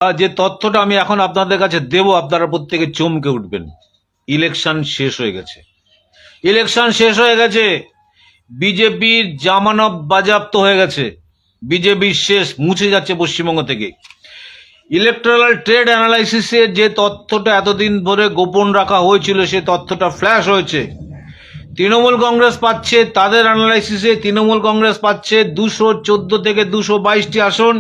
যে তথ্যটা আমি এখন আপনাদের কাছে দেব, আপনারা প্রত্যেকে চমকে উঠবেন। ইলেকশন শেষ হয়ে গেছে, ইলেকশন শেষ হয়ে গেছে, বিজেপির জামানত বাজেয়াপ্ত হয়ে গেছে, বিজেপি শেষ, মুছে যাচ্ছে পশ্চিমবঙ্গ থেকে। ইলেকট্রাল ট্রেড অ্যানালাইসিসে যে তথ্যটা এতদিন ধরে গোপন রাখা হয়েছিল সে তথ্যটা ফ্ল্যাশ হয়েছে। তৃণমূল কংগ্রেস পাচ্ছে, তাদের অ্যানালাইসিসে তৃণমূল কংগ্রেস পাচ্ছে 214 থেকে 222টি আসন,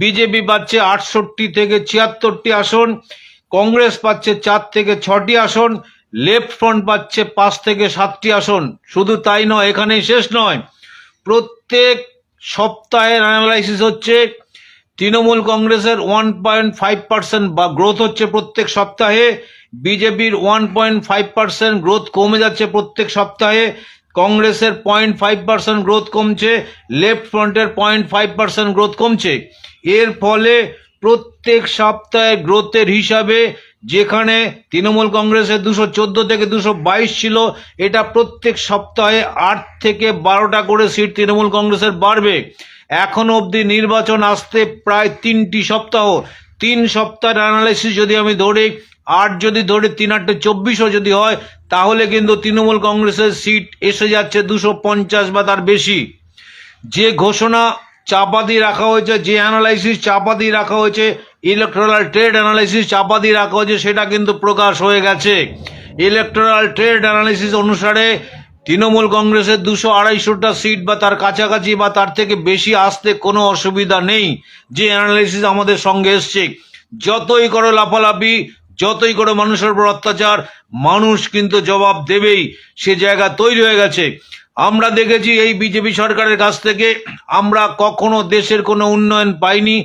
বিজেপি পাচ্ছে 68 থেকে 76টি আসন, কংগ্রেস পাচ্ছে 4 থেকে 6টি আসন, লেফট ফ্রন্ট পাচ্ছে 5 থেকে 7টি আসন। শুধু তাই নয়, এখানেই শেষ নয়, প্রত্যেক সপ্তাহের অ্যানালাইসিস হচ্ছে তৃণমূল কংগ্রেসের 1.5% বা গ্রোথ হচ্ছে প্রত্যেক সপ্তাহে, বিজেপির 1.5% গ্রোথ কমে যাচ্ছে প্রত্যেক সপ্তাহে, কংগ্রেসের 0.5% গ্রোথ কমছে, লেফট ফ্রন্টের 0.5% গ্রোথ কমছে। এর ফলে প্রত্যেক সপ্তাহে গ্রোথের হিসাবে যেখানে তৃণমূল কংগ্রেসের 214 থেকে 222 ছিল, এটা প্রত্যেক সপ্তাহে 8 থেকে 12টা করে সিট তৃণমূল কংগ্রেসের বাড়বে। এখনো অবধি নির্বাচন আসতে প্রায় 3টি সপ্তাহ, 3 সপ্তাহের অ্যানালাইসিস যদি আমি ধরি, 8 যদি ধরে 3 8 24ও যদি হয়, তাহলে কিন্তু তৃণমূল কংগ্রেসের সিট এসে যাচ্ছে 250 বা তার বেশি। যে ঘোষণা চাপা দিয়ে রাখা হয়েছে, যে অ্যানালাইসিস চাপা দিয়ে রাখা হয়েছে, ইলেকট্রাল ট্রেড অ্যানালাইসিস চাপা দিয়ে রাখা হয়েছে, সেটা কিন্তু প্রকাশ হয়ে গেছে। ইলেকট্রাল ট্রেড অ্যানালাইসিস অনুসারে তৃণমূল কংগ্রেসের 200-250টা সিট বা তার কাছাকাছি বা তার থেকে বেশি আসতে কোনো অসুবিধা নেই। যে অ্যানালাইসিস আমাদের সঙ্গে এসছে, যতই করো লাফালাফি, যতই করে মানুষের উপর অত্যাচার, মানুষ কিন্তু জবাব দেবেই, সে জায়গা তৈরি হয়ে গেছে। আমরা দেখেছি এই বিজেপি সরকারের কাছ থেকে আমরা কখনো দেশের কোনো উন্নয়ন পাইনি।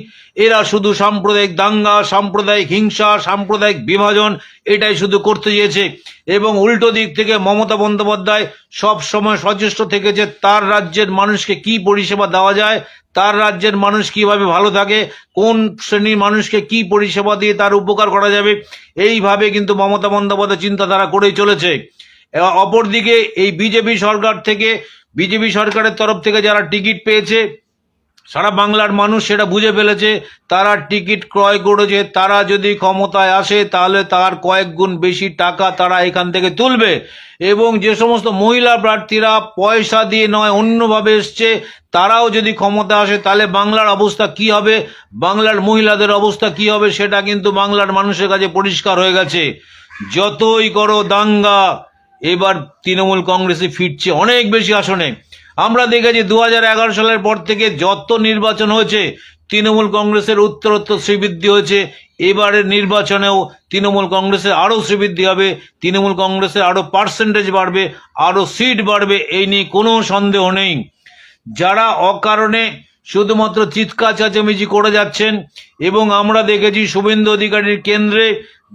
এরা শুধু সাম্প্রদায়িক দাঙ্গা, সাম্প্রদায়িক হিংসা, সাম্প্রদায়িক বিভাজন, এটাই শুধু করতে চেয়েছে। এবং উল্টো দিক থেকে মমতা বন্দ্যোপাধ্যায় সব সময় সচেষ্ট থেকেছে তার রাজ্যের মানুষকে কি পরিষেবা দেওয়া যায়, তার রাজ্যের মানুষ কিভাবে ভালো থাকে, কোন শ্রেণীর মানুষকে কি পরিষেবা দিয়ে তার উপকার করা যাবে, এইভাবে কিন্তু মমতা বন্দ্যোপাধ্যায় চিন্তাধারা করেই চলেছে। অপরদিকে এই বিজেপি সরকার থেকে, বিজেপি সরকারের তরফ থেকে যারা টিকিট পেয়েছে, সারা বাংলার মানুষ সেটা বুঝে ফেলেছে। তারা টিকিট ক্রয় করেছে, তারা যদি ক্ষমতায় আসে তাহলে তার কয়েক গুণ বেশি টাকা তারা এখান থেকে তুলবে। এবং যে সমস্ত মহিলা প্রার্থীরা পয়সা দিয়ে নয় অন্যভাবে এসছে, তারাও যদি ক্ষমতা আসে তাহলে বাংলার অবস্থা কি হবে, বাংলার মহিলাদের অবস্থা কি হবে, সেটা কিন্তু বাংলার মানুষের কাছে পরিষ্কার হয়ে গেছে। যতই করো দাঙ্গা, এবার তৃণমূল কংগ্রেসে ফিরছে অনেক বেশি আসনে। আমরা দেখেছি 2011 সালের পর থেকে যত নির্বাচন হয়েছে তৃণমূল কংগ্রেসের উত্তরোত্তর শ্রীবৃদ্ধি হয়েছে। এবারের নির্বাচনেও তৃণমূল কংগ্রেসের আরও শ্রীবৃদ্ধি হবে, তৃণমূল কংগ্রেসের আরও পার্সেন্টেজ বাড়বে, আরও সিট বাড়বে, এই নিয়ে কোনো সন্দেহ নেই। যারা অকারণে শুধুমাত্র চিৎকার চেঁচামেচি করে যাচ্ছেন, এবং আমরা দেখেছি শুভেন্দু অধিকারীর কেন্দ্রে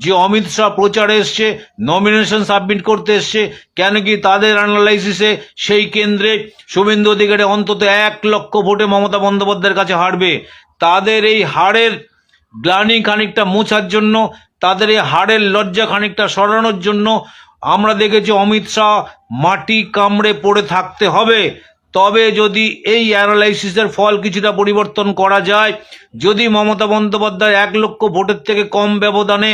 যে অমিত শাহ প্রচারে এসছে, নমিনেশন সাবমিট করতে এসছে, কেন কি তাদের অ্যানালাইসিসে সেই কেন্দ্রে শুভেন্দু অধিকারী অন্তত 1 লক্ষ ভোটে মমতা বন্দ্যোপাধ্যায়ের কাছে হারবে। তাদের এই হারের গ্লানি খানিকটা মোছার জন্য, তাদের এই হারের লজ্জা খানিকটা সরানোর জন্য আমরা দেখেছি অমিত শাহ মাটি কামড়ে পড়ে থাকতে হবে। তবে যদি এই অ্যানালাইসিসের ফল কিছুটা পরিবর্তন করা যায়, যদি মমতা বন্দ্যোপাধ্যায় 1 লক্ষ ভোটের থেকে কম ব্যবধানে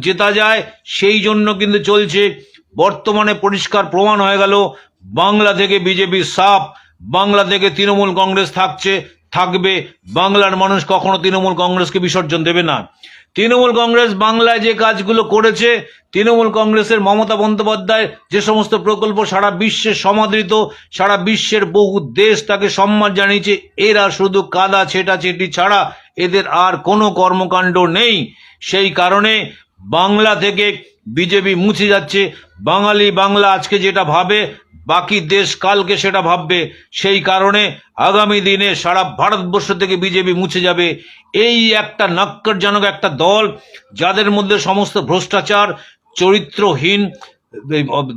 জেতা যায়, সেই জন্য কিন্তু চলছে। বর্তমানে পরিষ্কার প্রমাণ হয়ে গেল বাংলা থেকে বিজেপি সাফ, বাংলা থেকে তৃণমূল কংগ্রেস থাকবে। বাংলার মানুষ কখনো তৃণমূল কংগ্রেসকে বিসর্জন দেবে না। তৃণমূল কংগ্রেস বাংলায় যে কাজগুলো করেছে, তৃণমূল কংগ্রেসের মমতা বন্দ্যোপাধ্যায় যে সমস্ত প্রকল্প সারা বিশ্বে সমাদৃত, সারা বিশ্বের বহু দেশ তাকে সম্মান জানিয়েছে, এরা শুধু কাদা ছেটাছেটি ছাড়া এদের আর কোনো কর্মকাণ্ড নেই। সেই কারণে বাংলা থেকে বিজেপি মুছে যাচ্ছে। বাঙালি বাংলা আজকে যেটা ভাবে, বাকি দেশ কালকে সেটা ভাববে। সেই কারণে আগামী দিনে সারা ভারতবর্ষ থেকে বিজেপি মুছে যাবে। এই একটা নক্করজনক একটা দল, যাদের মধ্যে সমস্ত ভ্রষ্টাচার, চরিত্রহীন,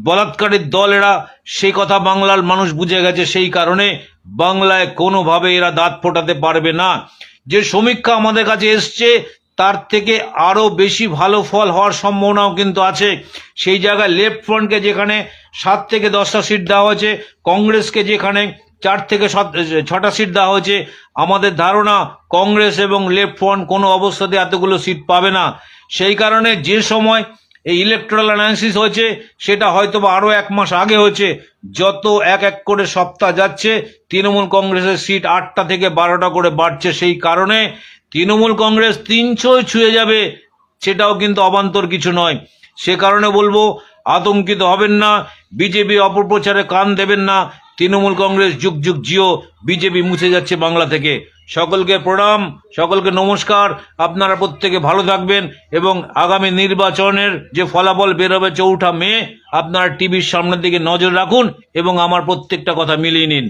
বলাৎকারের দল এরা, সেই কথা বাংলার মানুষ বুঝে গেছে। সেই কারণে বাংলায় কোনোভাবে এরা দাঁত ফোটাতে পারবে না। যে সমীক্ষা আমাদের কাছে এসছে তার থেকে আরো বেশি ভালো ফল হওয়ার সম্ভাবনাও কিন্তু আছে। সেই জায়গায় লেফট ফ্রন্টকে যেখানে 7 থেকে 10টা সিট দেওয়া হয়েছে, কংগ্রেসকে যেখানে 4 থেকে 6টা সিট দেওয়া হয়েছে। আমাদের ধারণা কংগ্রেস এবং লেফট ফ্রন্ট কোনো অবস্থাতে এতগুলো সিট পাবে না। সেই কারণে যে সময় এই ইলেকট্রাল অ্যানালিসিস হয়েছে সেটা হয়তো বা আরো 1 মাস আগে হয়েছে। যত এক এক করে সপ্তাহ যাচ্ছে তৃণমূল কংগ্রেসের সিট 8টা থেকে 12টা করে বাড়ছে। সেই কারণে তৃণমূল কংগ্রেস 300 ছুঁয়ে যাবে, সেটাও কিন্তু অবান্তর কিছু নয়। সে কারণে বলবো আতঙ্কিত হবেন না, বিজেপি অপপ্রচারে কান দেবেন না। তৃণমূল কংগ্রেস যুগ যুগ জিও, বিজেপি মুছে যাচ্ছে বাংলা থেকে। সকলকে প্রণাম, সকলকে নমস্কার। আপনারা প্রত্যেকে ভালো থাকবেন এবং আগামী নির্বাচনের যে ফলাফল বেরোবে 4 মে, আপনারা টিভির সামনের দিকে নজর রাখুন এবং আমার প্রত্যেকটা কথা মিলিয়ে নিন।